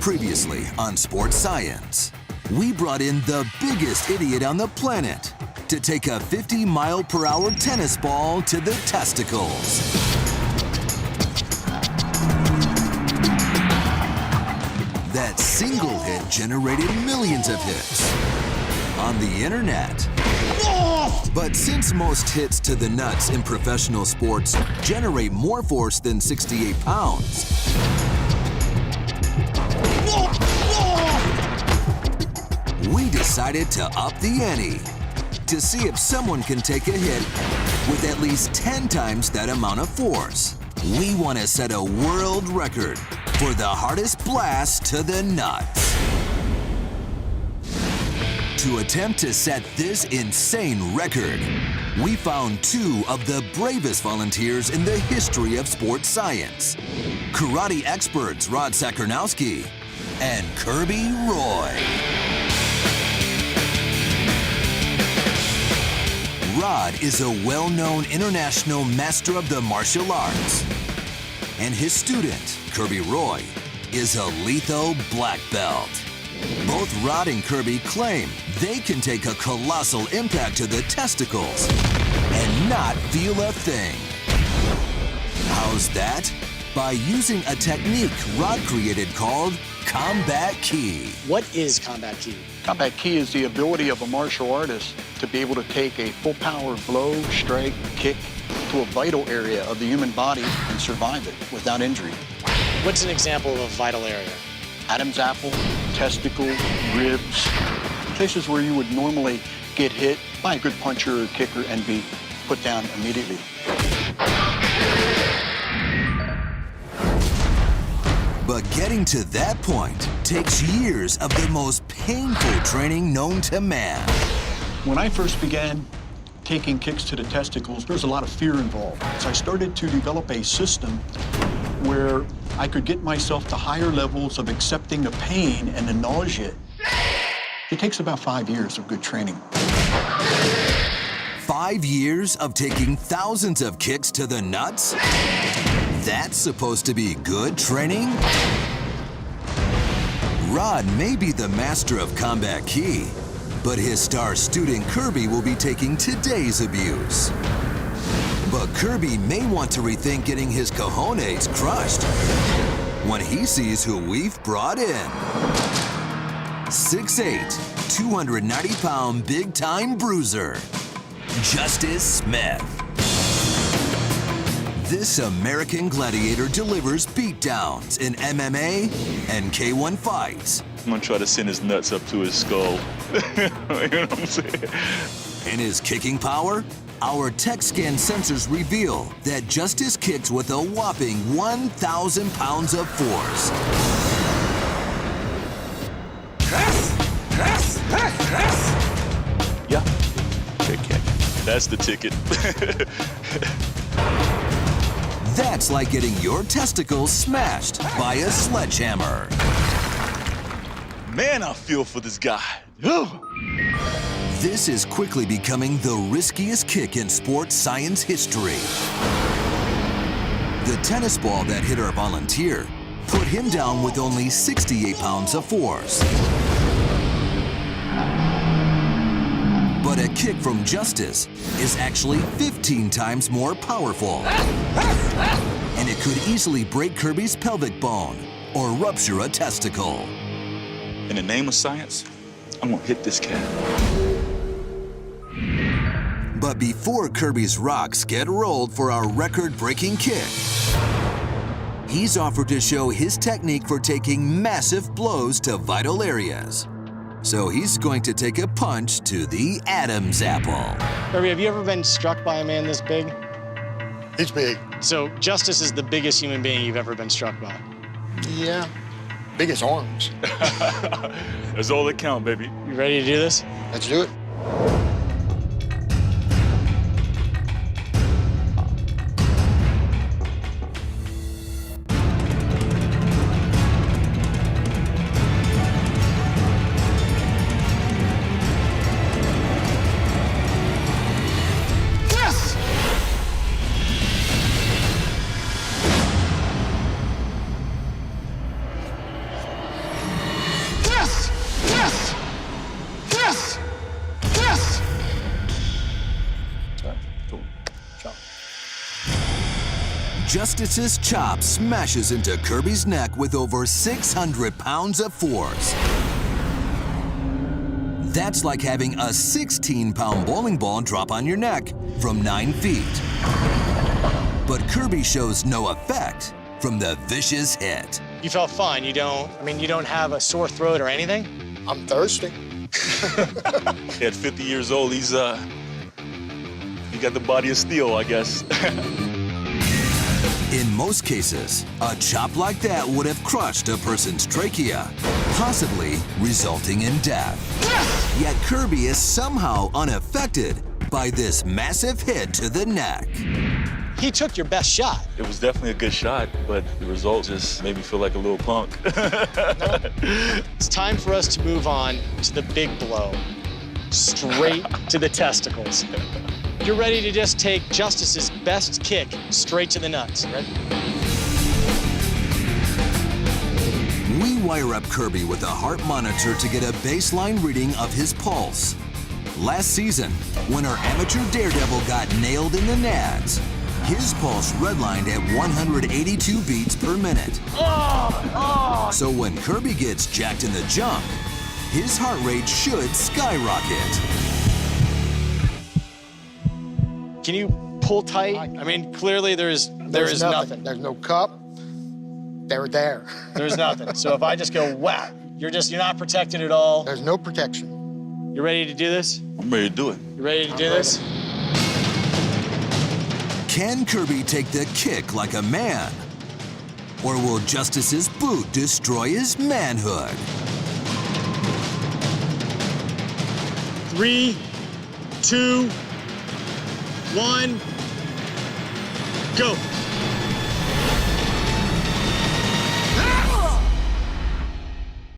Previously on Sports Science, we brought in the biggest idiot on the planet to take a 50-mile-per-hour tennis ball to the testicles. That single hit generated millions of hits on the internet. But since most hits to the nuts in professional sports generate more force than 68 pounds, we decided to up the ante to see if someone can take a hit with at least 10 times that amount of force. We want to set a world record for the hardest blast to the nuts. To attempt to set this insane record, we found two of the bravest volunteers in the history of sports science. Karate experts Rod Sakarnowski and Kirby Roy. Rod is a well-known international master of the martial arts, and his student, Kirby Roy, is a lethal black belt. Both Rod and Kirby claim they can take a colossal impact to the testicles and not feel a thing. How's that? By using a technique Rod created called Combat Key. What is Combat Key? Combat Key is the ability of a martial artist to be able to take a full power blow, strike, kick to a vital area of the human body and survive it without injury. What's an example of a vital area? Adam's apple, testicle, ribs, places where you would normally get hit by a good puncher or kicker and be put down immediately. But getting to that point takes years of the most painful training known to man. When I first began taking kicks to the testicles, there was a lot of fear involved. So I started to develop a system where I could get myself to higher levels of accepting the pain and the nausea. It takes about 5 years of good training. 5 years of taking thousands of kicks to the nuts? That's supposed to be good training? Rod may be the master of Combat Key, but his star student Kirby will be taking today's abuse. But Kirby may want to rethink getting his cojones crushed when he sees who we've brought in. 6'8", 290-pound big-time bruiser, Justice Smith. This American gladiator delivers beatdowns in MMA and K1 fights. I'm gonna try to send his nuts up to his skull. You know what I'm saying? In his kicking power, our tech scan sensors reveal that Justice kicks with a whopping 1,000 pounds of force. Yeah, good kick. That's the ticket. That's like getting your testicles smashed by a sledgehammer. Man, I feel for this guy. This is quickly becoming the riskiest kick in sports science history. The tennis ball that hit our volunteer put him down with only 68 pounds of force. But a kick from Justice is actually 15 times more powerful. And it could easily break Kirby's pelvic bone or rupture a testicle. In the name of science, I'm gonna hit this cat. But before Kirby's rocks get rolled for our record-breaking kick, he's offered to show his technique for taking massive blows to vital areas. So he's going to take a punch to the Adam's apple. Kirby, have you ever been struck by a man this big? He's big. So Justice is the biggest human being you've ever been struck by? Yeah. Biggest arms. That's all that count, baby. You ready to do this? Let's do it. Justice's chop smashes into Kirby's neck with over 600 pounds of force. That's like having a 16-pound bowling ball drop on your neck from 9 feet. But Kirby shows no effect from the vicious hit. You felt fine. You don't have a sore throat or anything? I'm thirsty. At 50 years old, he got the body of steel, I guess. In most cases, a chop like that would have crushed a person's trachea, possibly resulting in death. Yet Kirby is somehow unaffected by this massive hit to the neck. He took your best shot. It was definitely a good shot, but the result just made me feel like a little punk. It's time for us to move on to the big blow, straight to the testicles. You're ready to just take Justice's best kick straight to the nuts, right? We wire up Kirby with a heart monitor to get a baseline reading of his pulse. Last season, when our amateur daredevil got nailed in the nads, his pulse redlined at 182 beats per minute. So when Kirby gets jacked in the junk, his heart rate should skyrocket. Can you pull tight? I mean, clearly there is nothing. There's no cup. They're there. There's nothing. So if I just go whack, you're not protected at all. There's no protection. You ready to do this? I'm ready to do it. You ready to do this? Can Kirby take the kick like a man? Or will Justice's boot destroy his manhood? 3, 2, 1, go.